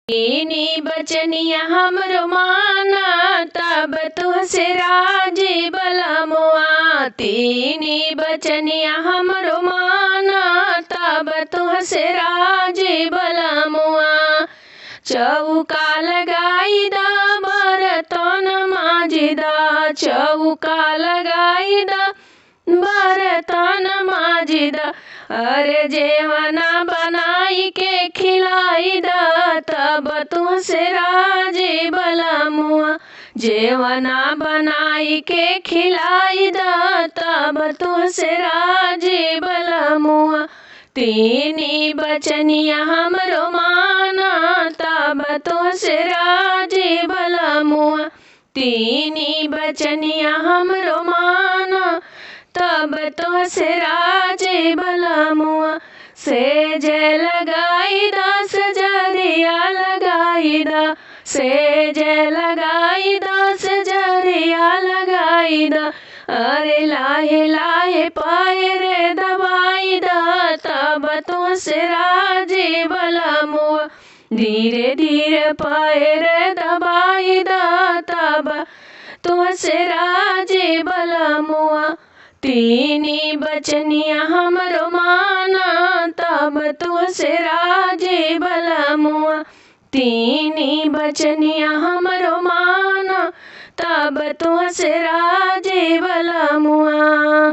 तीनी बचनिया हमरो माना तब तुहसे राजी बलमुआ। तीनी बचनिया हमरो माना तब तुहसे राजी बलमुआ। चौका लगाई दा बरतन मांजी दा, चौका लगाई दा बरतन मांजी दा। अरे जेवना बनाई के खिलाई दा तब तुहसे राजी बलमुआ। जेवना बनाई के खिलाई दा तब तुहसे राजी बलमुआ। तीनी बचनिया हमरो माना तब तुहसे राजी बलमुआ। तीनी बचनिया हमरो माना तब तुहसे राजी बलमुआ। सेज लगाई दा सजरिया लगाई दा, सेज लगाई दा सजरिया लगाई दा। अरे लाहे लाहे पैर दबाई दा तब तुहसे राजी बलमुआ। धीरे धीरे पैर दबाई दा तब तुहसे राजी बलमुआ। तीनी बचनिया हमरो माना तब तुहसे राजी बलमुआ। तीनी बचनिया हमरो माना तब तुहसे राजी बलमुआ।